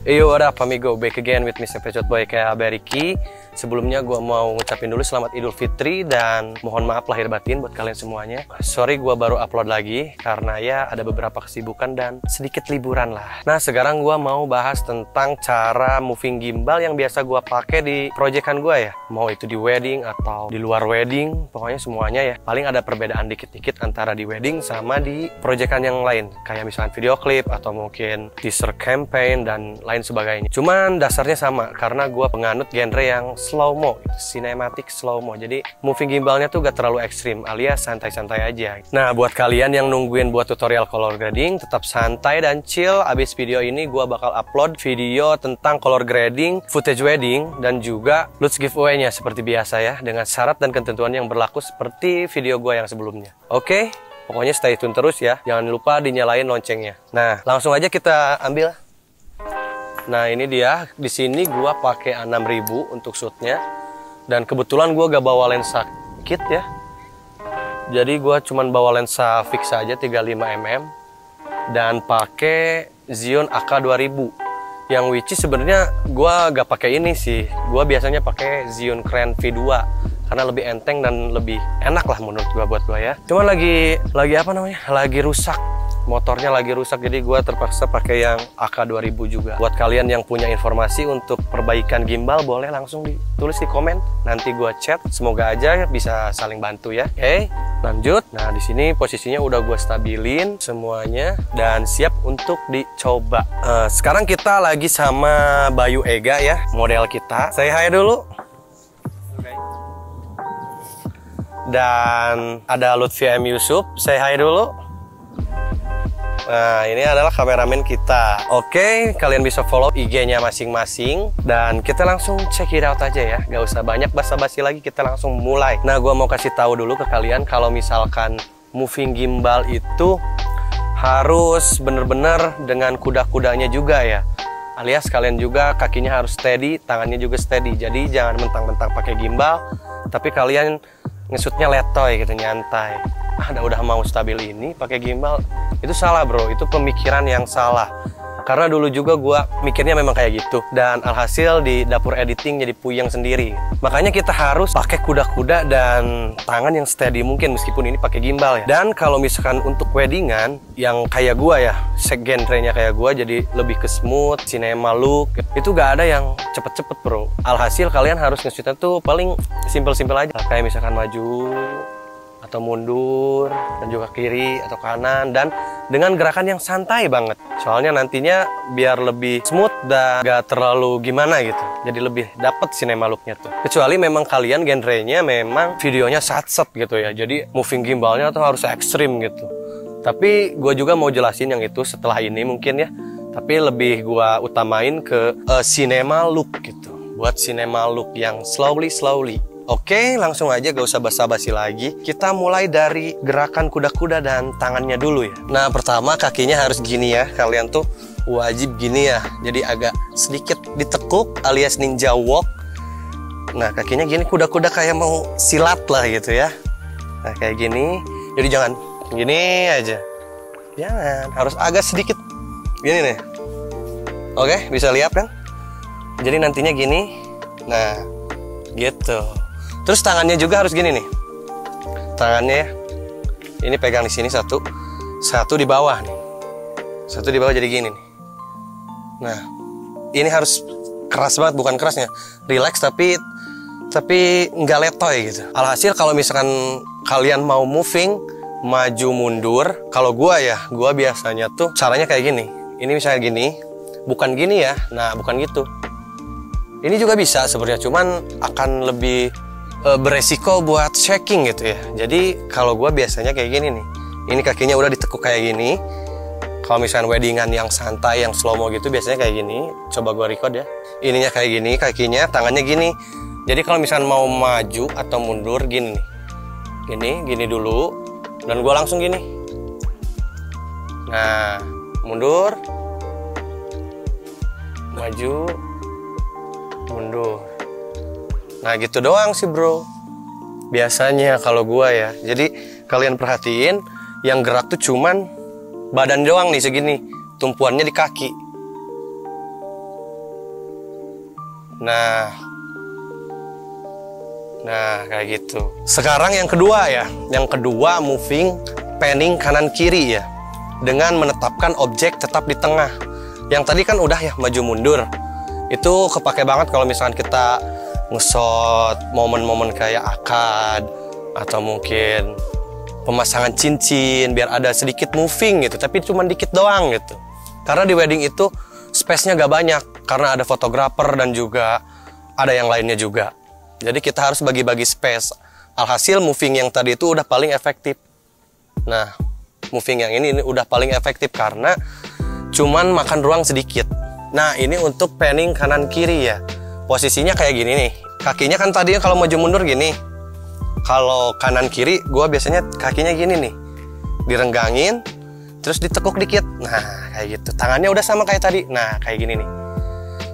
Yo, what up amigo, back again with Mr. Pecot Boy kayak Beriki. Sebelumnya gue mau ngucapin dulu selamat Idul Fitri dan mohon maaf lahir batin buat kalian semuanya. Sorry gue baru upload lagi karena ya ada beberapa kesibukan dan sedikit liburan lah. Nah sekarang gue mau bahas tentang cara moving gimbal yang biasa gue pakai di proyekan gue ya. Mau itu di wedding atau di luar wedding, pokoknya semuanya ya. Paling ada perbedaan dikit-dikit antara di wedding sama di proyekan yang lain. Kayak misalnya video klip atau mungkin teaser campaign dan lain sebagainya. Cuman dasarnya sama karena gue penganut genre yang slow mo, cinematic slow mo. Jadi moving gimbalnya tuh gak terlalu ekstrim, alias santai-santai aja. Nah buat kalian yang nungguin buat tutorial color grading, tetap santai dan chill. Abis video ini gue bakal upload video tentang color grading, footage wedding, dan juga loot giveaway-nya seperti biasa ya, dengan syarat dan ketentuan yang berlaku seperti video gue yang sebelumnya. Oke? Pokoknya stay tune terus ya. Jangan lupa dinyalain loncengnya. Nah langsung aja kita ambil. Nah ini dia, di sini gua pakai 6000 untuk shootnya, dan kebetulan gua gak bawa lensa kit ya, jadi gua cuman bawa lensa fix aja 35mm dan pakai Xeon AK2000 yang which is sebenarnya gua gak pakai ini sih, gua biasanya pakai Xeon Kren V2 karena lebih enteng dan lebih enak lah menurut gua buat gua ya. Cuman lagi apa namanya, lagi rusak. Motornya lagi rusak, jadi gue terpaksa pakai yang AK2000 juga. Buat kalian yang punya informasi untuk perbaikan gimbal, boleh langsung ditulis di komen. Nanti gue chat. Semoga aja bisa saling bantu ya. Oke, lanjut. Nah di sini posisinya udah gue stabilin semuanya dan siap untuk dicoba. Sekarang kita lagi sama Bayu Ega ya, model kita. Say hi dulu. Dan ada Lutfi M. Yusuf. Say hi dulu. Nah ini adalah kameramen kita. Oke, kalian bisa follow IG-nya masing-masing dan kita langsung check it out aja ya. Gak usah banyak basa-basi lagi, kita langsung mulai. Nah gua mau kasih tahu dulu ke kalian kalau misalkan moving gimbal itu harus bener-bener dengan kuda-kudanya juga ya. Alias kalian juga kakinya harus steady, tangannya juga steady. Jadi jangan mentang-mentang pakai gimbal tapi kalian ngesutnya letoy gitu, nyantai. Udah mau stabil ini pakai gimbal, itu salah bro, itu pemikiran yang salah. Karena dulu juga gua mikirnya memang kayak gitu, dan alhasil di dapur editing jadi puyeng sendiri. Makanya kita harus pakai kuda-kuda dan tangan yang steady mungkin meskipun ini pakai gimbal ya. Dan kalau misalkan untuk weddingan yang kayak gua ya, genrenya kayak gua, jadi lebih ke smooth, cinema look, itu gak ada yang cepet-cepet bro. Alhasil kalian harus nge-shootnya tuh paling simple-simple aja, kayak misalkan maju atau mundur dan juga kiri atau kanan, dan dengan gerakan yang santai banget. Soalnya nantinya biar lebih smooth dan gak terlalu gimana gitu, jadi lebih dapet cinema looknya tuh. Kecuali memang kalian genrenya memang videonya satset gitu ya, jadi moving gimbalnya tuh harus ekstrim gitu. Tapi gue juga mau jelasin yang itu setelah ini mungkin ya, tapi lebih gue utamain ke cinema look gitu, buat cinema look yang slowly. Oke, langsung aja gak usah basa-basi lagi. Kita mulai dari gerakan kuda-kuda dan tangannya dulu ya. Nah, pertama kakinya harus gini ya. Kalian tuh wajib gini ya. Jadi agak sedikit ditekuk alias ninja walk. Nah, kakinya gini, kuda-kuda kayak mau silat lah gitu ya. Nah, kayak gini. Jadi jangan gini aja. Jangan, harus agak sedikit gini nih. Oke, bisa lihat kan? Jadi nantinya gini. Nah, gitu. Terus tangannya juga harus gini nih. Tangannya ini pegang di sini satu di bawah nih. Satu di bawah jadi gini nih. Nah, ini harus keras banget, bukan kerasnya, relax tapi nggak letoy gitu. Alhasil kalau misalkan kalian mau moving maju mundur, kalau gua biasanya tuh caranya kayak gini. Ini misalnya gini, bukan gini ya. Nah, bukan gitu. Ini juga bisa sebenarnya, cuman akan lebih beresiko buat shaking gitu ya. Jadi kalau gue biasanya kayak gini nih. Ini kakinya udah ditekuk kayak gini. Kalau misalnya weddingan yang santai, yang slow mo gitu, biasanya kayak gini. Coba gue record ya. Ininya kayak gini, kakinya, tangannya gini. Jadi kalau misalnya mau maju atau mundur gini nih. Gini dulu. Dan gue langsung gini. Nah, mundur. Maju. Mundur. Nah gitu doang sih bro, biasanya kalau gua ya. Jadi kalian perhatiin, yang gerak tuh cuman badan doang nih segini, tumpuannya di kaki. Nah, kayak gitu. Sekarang yang kedua ya. Yang kedua moving panning kanan kiri ya. Dengan menetapkan objek tetap di tengah. Yang tadi kan udah ya maju mundur. Itu kepake banget kalau misalkan kita nge-shot momen-momen kayak akad atau mungkin pemasangan cincin biar ada sedikit moving gitu, tapi cuma dikit doang gitu. Karena di wedding itu space-nya gak banyak karena ada fotografer dan juga ada yang lainnya juga. Jadi kita harus bagi-bagi space. Alhasil moving yang tadi itu udah paling efektif. Nah, moving yang ini udah paling efektif karena cuman makan ruang sedikit. Nah, ini untuk panning kanan kiri ya. Posisinya kayak gini nih. Kakinya kan tadinya kalau maju mundur gini. Kalau kanan kiri, gue biasanya kakinya gini nih. Direnggangin, terus ditekuk dikit. Nah, kayak gitu. Tangannya udah sama kayak tadi. Nah, kayak gini nih.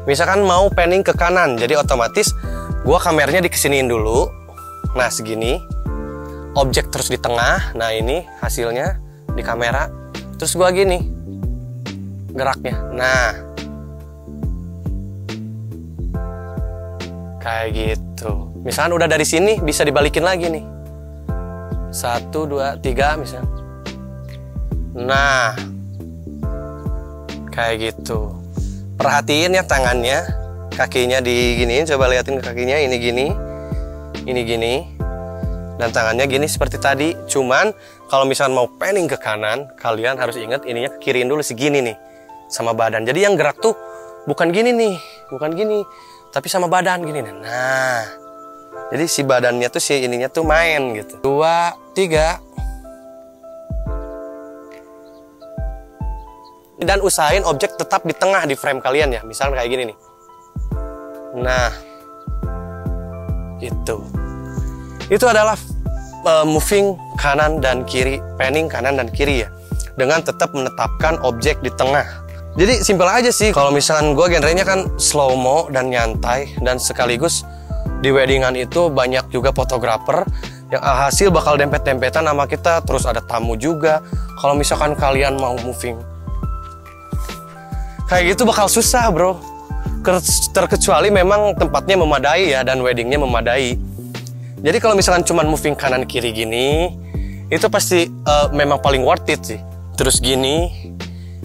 Misalkan mau panning ke kanan, jadi otomatis gue kameranya dikesiniin dulu. Nah, segini. Objek terus di tengah. Nah, ini hasilnya di kamera. Terus gue gini. Geraknya. Nah. Kayak gitu. Misalkan udah dari sini, bisa dibalikin lagi nih. 1, 2, 3 misalnya. Nah. Kayak gitu. Perhatiin ya tangannya. Kakinya diginiin, coba liatin ke kakinya, ini gini, ini gini, dan tangannya gini seperti tadi. Cuman kalau misalnya mau panning ke kanan, kalian harus ingat ininya ke kiriin dulu segini nih, sama badan. Jadi yang gerak tuh bukan gini nih, bukan gini, tapi sama badan gini nih. Nah, jadi si badannya tuh si ininya tuh main gitu. 2, 3. Dan usahain objek tetap di tengah di frame kalian ya, misalnya kayak gini nih. Nah, itu adalah moving kanan dan kiri, panning kanan dan kiri ya, dengan tetap menetapkan objek di tengah. Jadi simpel aja sih. Kalau misalkan gue genrenya kan slow mo dan nyantai, dan sekaligus di weddingan itu banyak juga fotografer yang hasil bakal dempet-dempetan sama kita, terus ada tamu juga. Kalau misalkan kalian mau moving kayak gitu bakal susah bro. Terkecuali memang tempatnya memadai ya, dan weddingnya memadai. Jadi kalau misalkan cuman moving kanan kiri gini, itu pasti memang paling worth it sih. Terus gini,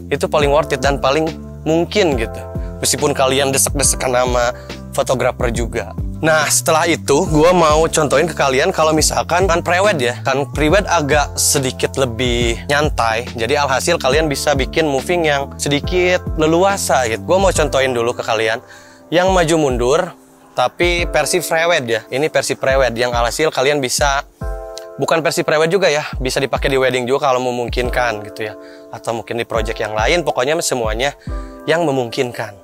itu paling worth it dan paling mungkin gitu. Meskipun kalian desek-desekan sama fotografer juga. Nah, setelah itu gue mau contohin ke kalian kalau misalkan kan prewed ya. Kan prewed agak sedikit lebih nyantai. Jadi alhasil kalian bisa bikin moving yang sedikit leluasa gitu. Gue mau contohin dulu ke kalian yang maju mundur tapi versi prewed ya. Ini versi prewed yang alhasil kalian bisa, bukan versi prewed juga ya, bisa dipakai di wedding juga kalau memungkinkan gitu ya. Atau mungkin di project yang lain, pokoknya semuanya yang memungkinkan.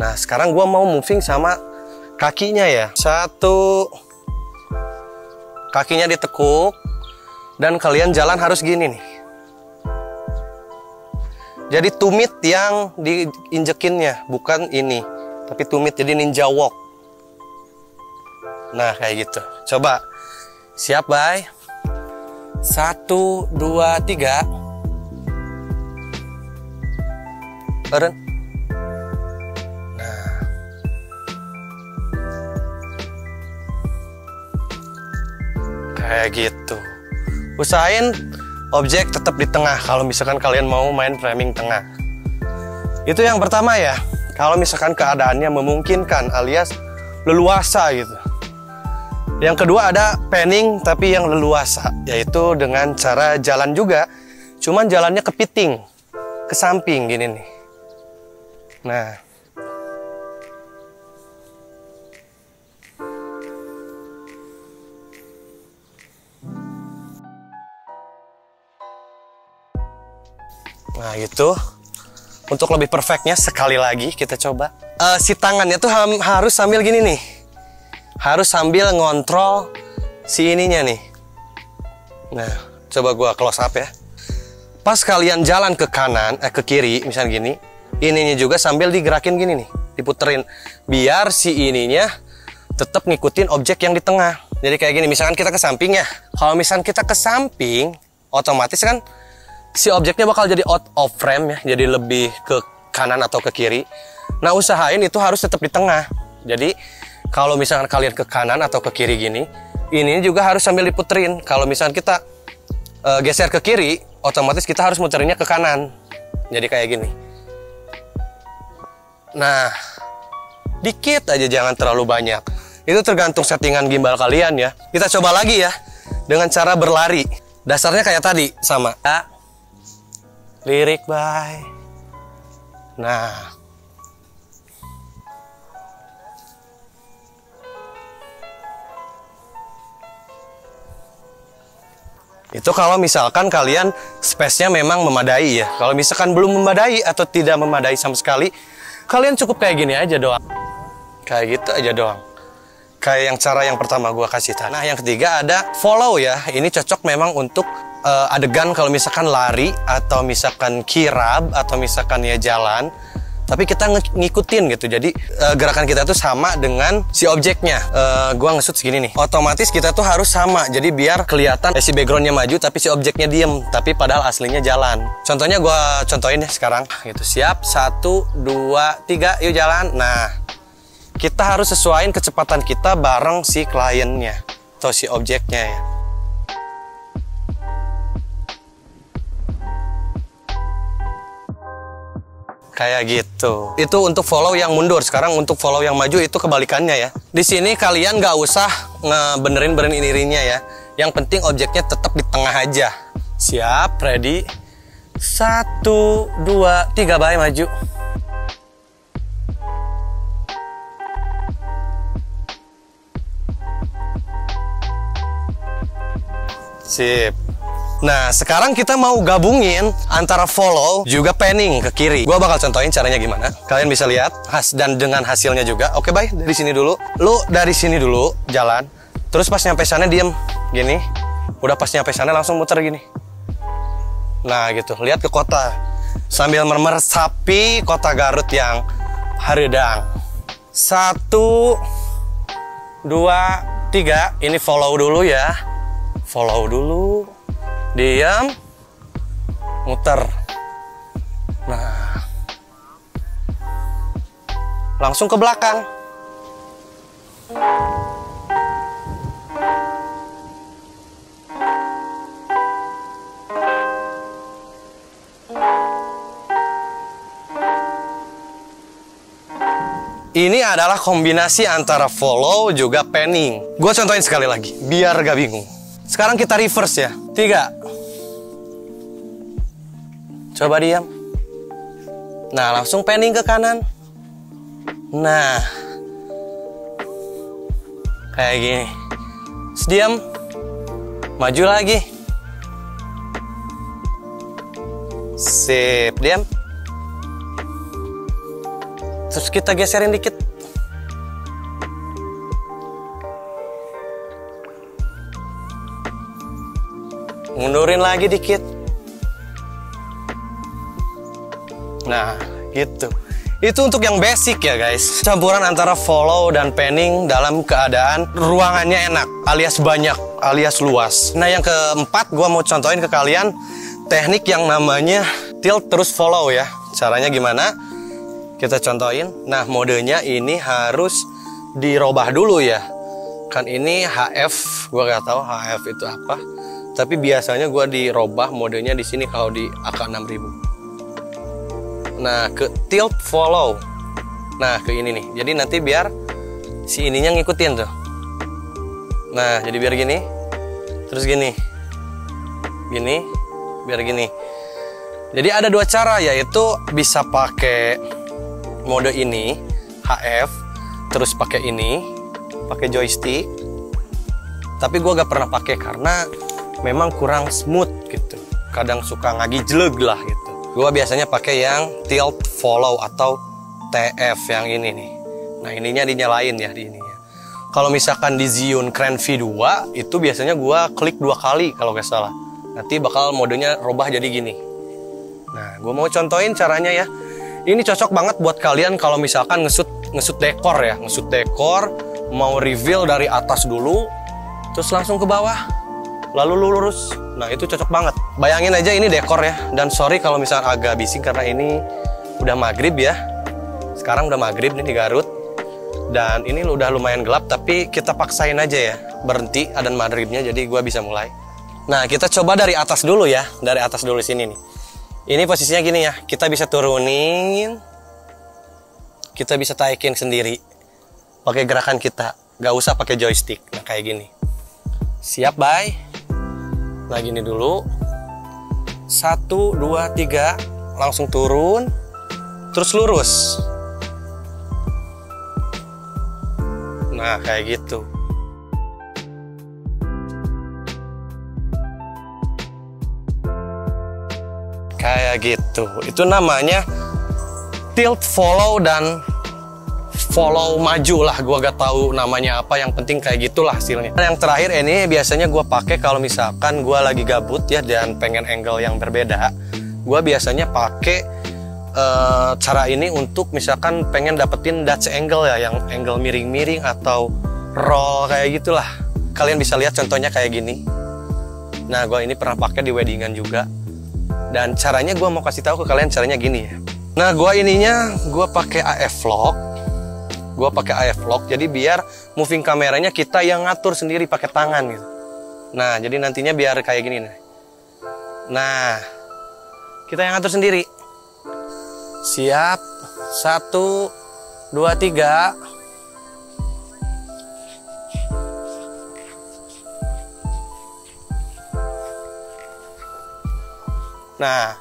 Nah, sekarang gue mau moving sama kakinya ya. 1, kakinya ditekuk, dan kalian jalan harus gini nih. Jadi tumit yang diinjekinnya, bukan ini, tapi tumit, jadi ninja walk. Nah, kayak gitu. Coba, siap, bye. 1, 2, 3. Bareng. Kayak gitu. Usahain objek tetap di tengah kalau misalkan kalian mau main framing tengah. Itu yang pertama ya. Kalau misalkan keadaannya memungkinkan alias leluasa gitu. Yang kedua ada panning tapi yang leluasa, yaitu dengan cara jalan juga. Cuman jalannya kepiting, ke samping gini nih. Nah. Nah itu, untuk lebih perfectnya sekali lagi kita coba. Si tangannya tuh harus sambil gini nih. Harus sambil ngontrol si ininya nih. Nah, coba gua close up ya. Pas kalian jalan ke kanan, ke kiri, misalnya gini. Ininya juga sambil digerakin gini nih, diputerin. Biar si ininya tetap ngikutin objek yang di tengah. Jadi kayak gini, misalkan kita ke samping ya. Kalau misalkan kita ke samping, otomatis kan si objeknya bakal jadi out of frame ya, jadi lebih ke kanan atau ke kiri. Nah, usahain itu harus tetap di tengah. Jadi kalau misalkan kalian ke kanan atau ke kiri gini, ini juga harus sambil diputerin. Kalau misalkan kita geser ke kiri, otomatis kita harus muterinnya ke kanan. Jadi kayak gini. Nah, dikit aja, jangan terlalu banyak. Itu tergantung settingan gimbal kalian ya. Kita coba lagi ya, dengan cara berlari. Dasarnya kayak tadi, sama. Lirik, bye. Nah. Itu kalau misalkan kalian space-nya memang memadai ya. Kalau misalkan belum memadai atau tidak memadai sama sekali, kalian cukup kayak gini aja doang. Kayak gitu aja doang. Kayak yang cara yang pertama gua kasih tahu. Nah, yang ketiga ada follow ya. Ini cocok memang untuk adegan kalau misalkan lari atau misalkan kirab atau misalkan ya jalan. Tapi kita ngikutin gitu. Jadi gerakan kita tuh sama dengan si objeknya. Gua nge-shoot segini nih. Otomatis kita tuh harus sama. Jadi biar kelihatan si backgroundnya maju tapi si objeknya diem. Tapi padahal aslinya jalan. Contohnya gua contohin ya sekarang. Gitu. Siap. 1, 2, 3. Yuk jalan. Nah, kita harus sesuaiin kecepatan kita bareng si kliennya atau si objeknya ya. Kayak gitu. Itu untuk follow yang mundur. Sekarang untuk follow yang maju itu kebalikannya ya. Di sini kalian nggak usah ngebenerin dirinya ya. Yang penting objeknya tetap di tengah aja. Siap, ready. 1, 2, 3, bye, maju. Sip. Nah, sekarang kita mau gabungin antara follow juga panning ke kiri. Gua bakal contohin caranya gimana. Kalian bisa lihat dan dengan hasilnya juga. Oke, bye. Dari sini dulu. Lu dari sini dulu jalan. Terus pas nyampe sana diem gini. Udah pas nyampe sana langsung muter gini. Nah, gitu. Lihat ke kota. Sambil meresapi kota Garut yang haredang. 1, 2, 3. Ini follow dulu ya. Follow dulu. Diam, muter. Nah, langsung ke belakang. Ini adalah kombinasi antara follow juga panning. Gue contohin sekali lagi, biar gak bingung. Sekarang kita reverse ya. 3. Coba diam. Nah, langsung panning ke kanan. Nah, kayak gini. Terus diam. Maju lagi. Sip, diam. Terus kita geserin dikit. Mundurin lagi dikit. Nah, gitu. Itu untuk yang basic ya guys. Campuran antara follow dan panning dalam keadaan ruangannya enak, alias banyak, alias luas. Nah, yang keempat gua mau contohin ke kalian teknik yang namanya tilt terus follow ya. Caranya gimana? Kita contohin. Nah, modenya ini harus dirubah dulu ya. Kan ini HF, gua nggak tahu HF itu apa. Tapi biasanya gue dirubah modenya di sini kalau di AK6000. Nah, ke tilt follow. Nah, ke ini nih. Jadi nanti biar si ininya ngikutin tuh. Nah, jadi biar gini. Terus gini. Gini, biar gini. Jadi ada dua cara, yaitu bisa pakai mode ini, HF, terus pakai ini, pakai joystick. Tapi gue gak pernah pakai karena memang kurang smooth gitu. Kadang suka ngagijleg lah gitu. Gua biasanya pakai yang tilt follow atau TF yang ini nih. Nah, ininya dinyalain ya di ininya. Kalau misalkan di Zhiyun Cran V2 itu biasanya gua klik 2 kali kalau nggak salah. Nanti bakal modenya robah jadi gini. Nah, gua mau contohin caranya ya. Ini cocok banget buat kalian kalau misalkan nge-shoot dekor ya. Nge-shoot dekor, mau reveal dari atas dulu, terus langsung ke bawah. Lalu lurus. Nah, itu cocok banget. Bayangin aja ini dekor ya. Dan sorry kalau misalnya agak bising karena ini udah maghrib ya. Sekarang udah maghrib nih di Garut. Dan ini udah lumayan gelap, tapi kita paksain aja ya berhenti adzan maghribnya, jadi gua bisa mulai. Nah, kita coba dari atas dulu ya, dari atas dulu sini nih. Ini posisinya gini ya, kita bisa turunin, kita bisa taikin sendiri pakai gerakan kita, gak usah pakai joystick. Nah, kayak gini. Siap, bye. Nah, gini dulu. 1, 2, 3, langsung turun, terus lurus. Nah, kayak gitu. Kayak gitu. Itu namanya tilt follow dan follow maju lah. Gua gak tahu namanya apa, yang penting kayak gitulah hasilnya. Yang terakhir ini biasanya gua pakai kalau misalkan gua lagi gabut ya dan pengen angle yang berbeda. Gua biasanya pakai cara ini untuk misalkan pengen dapetin Dutch angle ya, yang angle miring-miring atau roll kayak gitulah. Kalian bisa lihat contohnya kayak gini. Nah, gua ini pernah pakai di weddingan juga. Dan caranya gue mau kasih tahu ke kalian caranya gini ya. Nah, gue pakai AF lock. Gue pakai AF lock, jadi biar moving kameranya kita yang ngatur sendiri pakai tangan gitu. Nah, jadi nantinya biar kayak gini nih. Nah, kita yang ngatur sendiri. Siap. 1, 2, 3. Nah,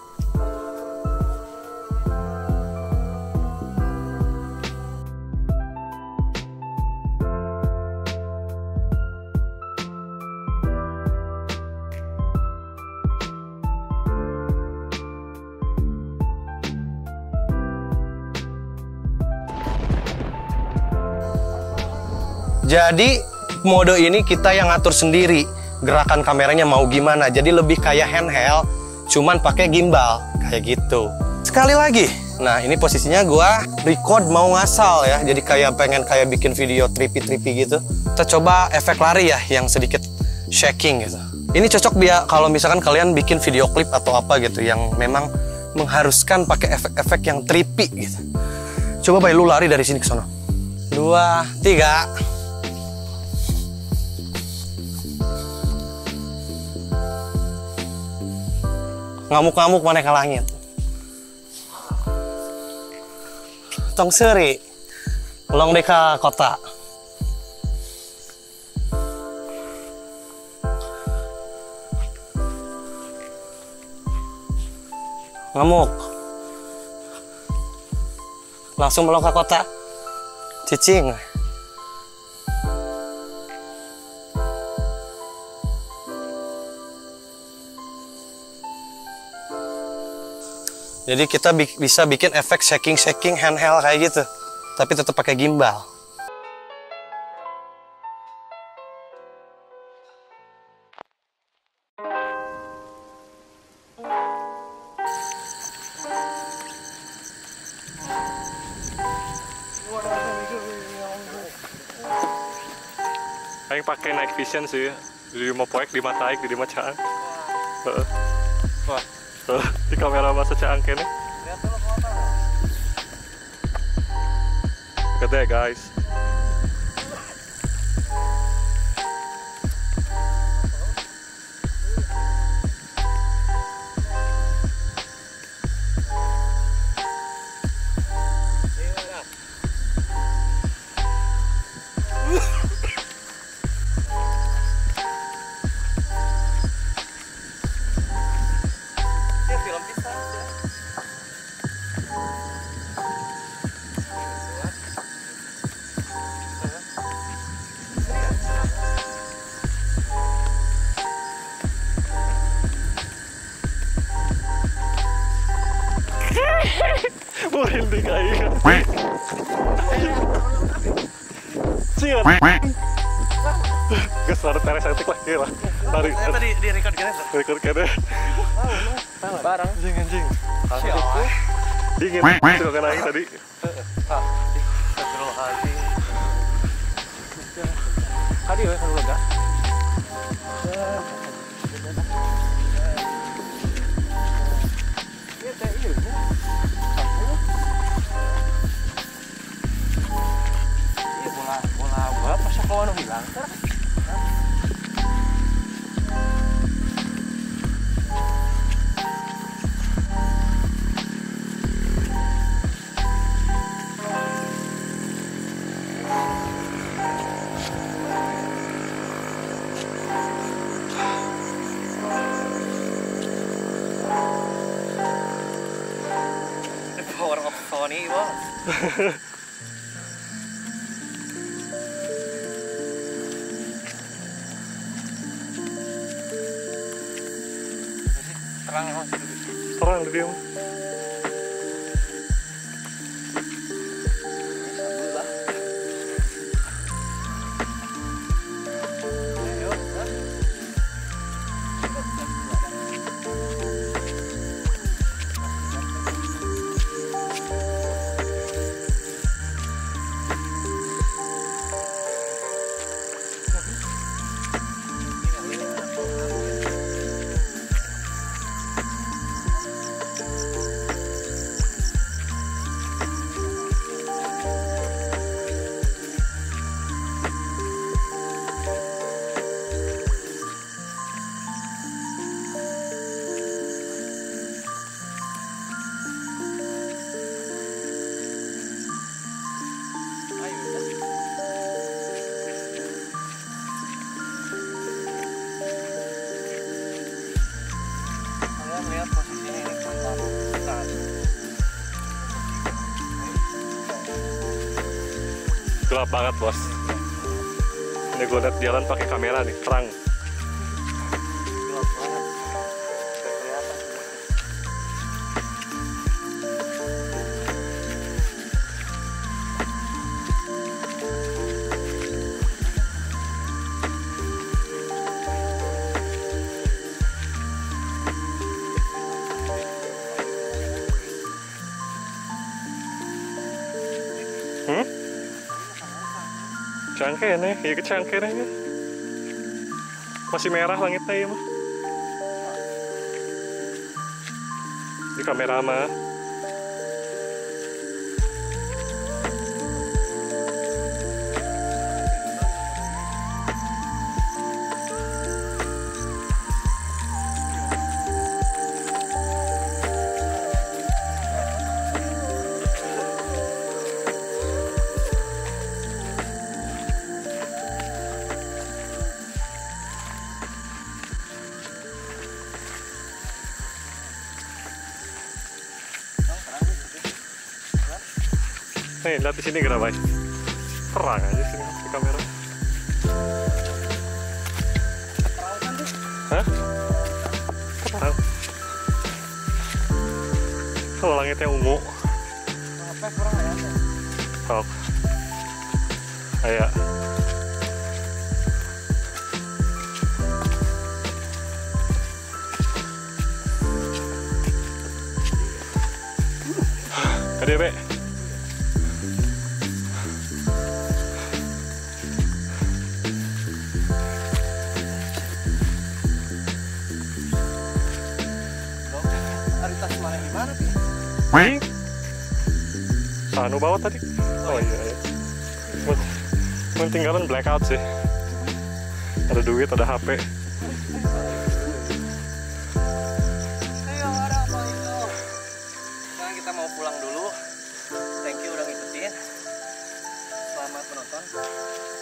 jadi mode ini kita yang ngatur sendiri gerakan kameranya mau gimana. Jadi lebih kayak handheld, cuman pakai gimbal kayak gitu. Sekali lagi, nah ini posisinya gua record mau ngasal ya, jadi kayak pengen kayak bikin video trippy gitu. Kita coba efek lari ya, yang sedikit shaking gitu. Ini cocok biar kalau misalkan kalian bikin video klip atau apa gitu, yang memang mengharuskan pakai efek-efek yang trippy gitu. Coba bay lu lari dari sini ke sana. 2, 3. Ngamuk-ngamuk mana ke langit. Tong seri. Ulong deh ke kota. Ngamuk. Langsung melong ke kota. Cicing. Jadi kita bisa bikin efek shaking handheld kayak gitu, tapi tetap pakai gimbal. Aing pakai night vision sih, di mau poek di mata aing di macaan. Di kamera masa caang kene. Look at that, guys. Merinding aing. Cian. Geus rada teres etik lah kieu lah. Tadi di record kene. Record kene. Barang Anjing. Dingin. Itu kan aing tadi. Astagfirullahaladzim. Kadi we kalau lega. Sony, bos. Terang emang situ. Terang di dia. Lihat posisinya ini kelihatan. Gelap banget, bos. Ini gue liat jalan pakai kamera nih, terang. Gelap banget. Nggak kelihatan. Cangke nih, ya kecangke nih ya. Masih merah langitnya ya mah. Di kamera mah. Nih, lihat di sini kenapa? Terang aja sini di kamera. Terang kan tuh? Hah? Terang. Kalau langitnya ungu. Apa kurang ya? Sok. Kayak Gede, Be. Aritas mana gimana sih? Sanu bawa tadi. Oh iya, iya. Tinggalan blackout sih. Ada duit, ada HP. Ayo, ada apa itu? Sekarang kita mau pulang dulu. Thank you udah ngikutin. Selamat menonton.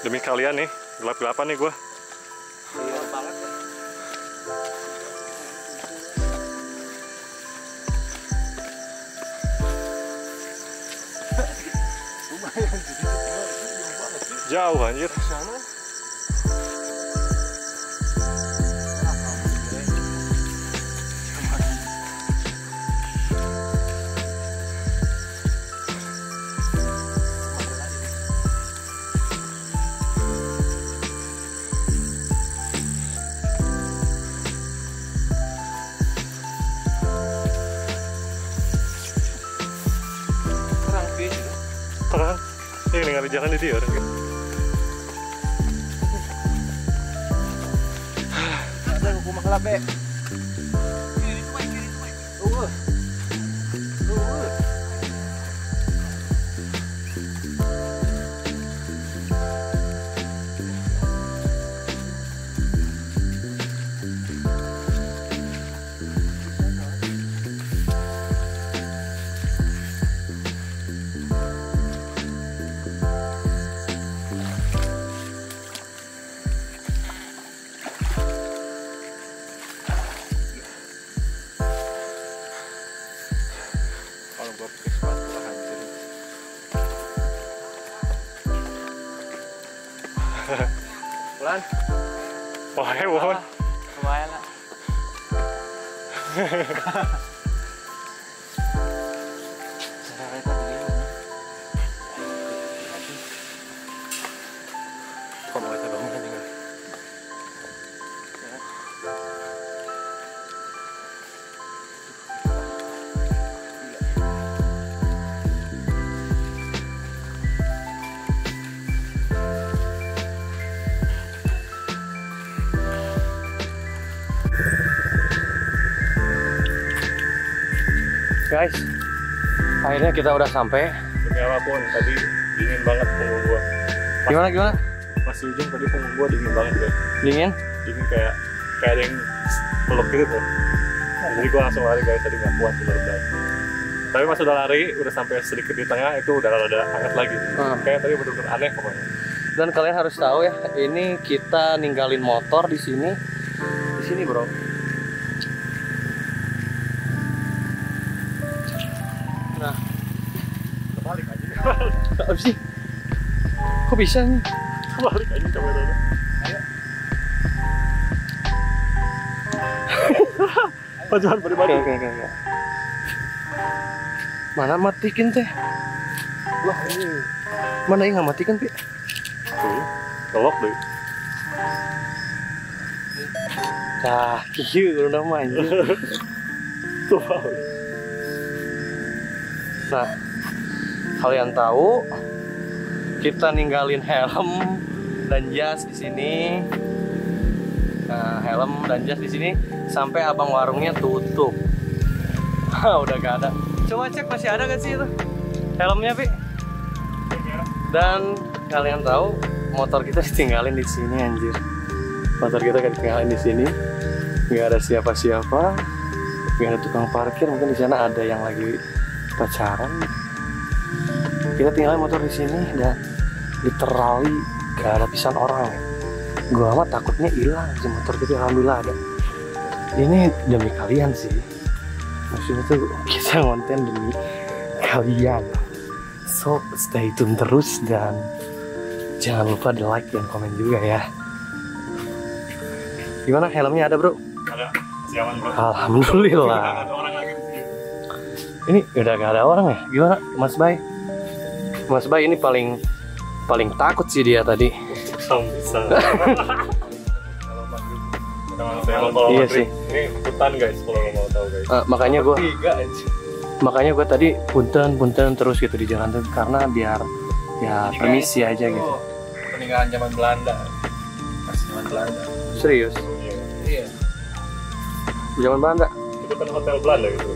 Demi kalian nih, gelap-gelapan nih gua. Gelap banget ya. Jauh anjir. Terang sih. Terang. Ini nggak ada jalan di dia orang. Ada hukum gelap, Be. Kiri tuh, kiri tuh. Pelan. Wah, mohon. Lumayan lah. Kok mau kita bangun aja nggak? Guys, akhirnya kita udah sampai. Demi apapun, tadi dingin banget punggung gua. Gimana? Pas hujan tadi punggung gua dingin banget guys. Dingin? Dingin kayak ada yang peluk gitu tuh. Jadi gua langsung lari guys, tadi nggak kuat bener-bener. Tapi pas udah lari, udah sampai sedikit di tengah itu udah rada hangat lagi. Kayak tadi bener-bener aneh pokoknya. Dan kalian harus tahu ya, ini kita ninggalin motor di sini. Di sini, bro. Nah, Kebalik aja. apa sih? Kok bisa nih? Kebalik aja kameranya. Ayo. Pajangan pribadi. Oke. Mana matikin teh? Wah, ini. Mana yang nggak matikan, Pi? Tuh, kelok deh. Nah, iya udah main. Tuh. Nah, kalian tahu kita ninggalin helm dan jas di sini. Nah, helm dan jas di sini sampai abang warungnya tutup. Udah gak ada. Coba cek masih ada gak sih itu helmnya, Pi? Dan kalian tahu motor kita ditinggalin di sini, anjir. Motor kita ditinggalin di sini. Nggak ada siapa-siapa. Nggak ada tukang parkir. Mungkin di sana ada yang lagi pacaran. Kita tinggalin motor di sini dan literally gak ada pisan orang ya. Gua mah takutnya hilang si motor kita, alhamdulillah ada. Ini demi kalian sih. Maksudnya tuh kita konten demi kalian. So stay tune terus dan jangan lupa di like dan komen juga ya. Gimana helmnya ada, bro? Ada. Siaman, bro. Alhamdulillah. Ada orang lagi di sini. Ini udah gak ada orang ya? Gimana, Mas Bay? Mas Bay ini paling takut sih dia tadi. Bisa. Iya sih. Ini hutan guys, kalau mau tahu guys. Makanya gue tadi punten terus gitu di jalan tuh karena biar ya permisi aja gitu. Peninggalan zaman Belanda. Pas zaman Belanda. Serius? Iya. Zaman Belanda? Itu kan hotel Belanda gitu.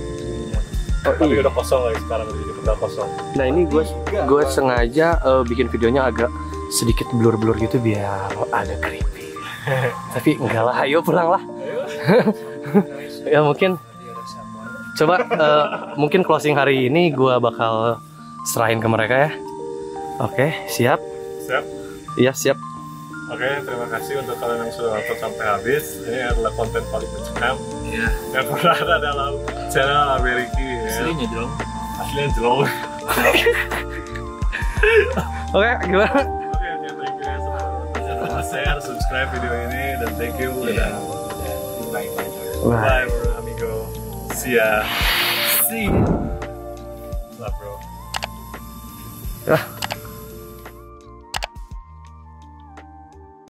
Oh, tapi iya. udah kosong guys, sekarang udah kosong. Nah ini gue sengaja bikin videonya agak sedikit blur gitu biar agak creepy. Tapi enggak lah, ayo pulang lah. Ya mungkin coba mungkin closing hari ini gue bakal serahin ke mereka ya. Oke, siap? Siap? Iya, siap. Oke, terima kasih untuk kalian yang sudah nonton sampai habis. Ini adalah konten paling mencekam yang pernah ada dalam channel Ameriki ya. Aslinya jelong. Aslinya jelong. Oke, gimana? Oke, thank you ya sudah share, subscribe video ini dan thank you dan Bye. bye bro, amigo. See ya. See you. Love bro. Ah.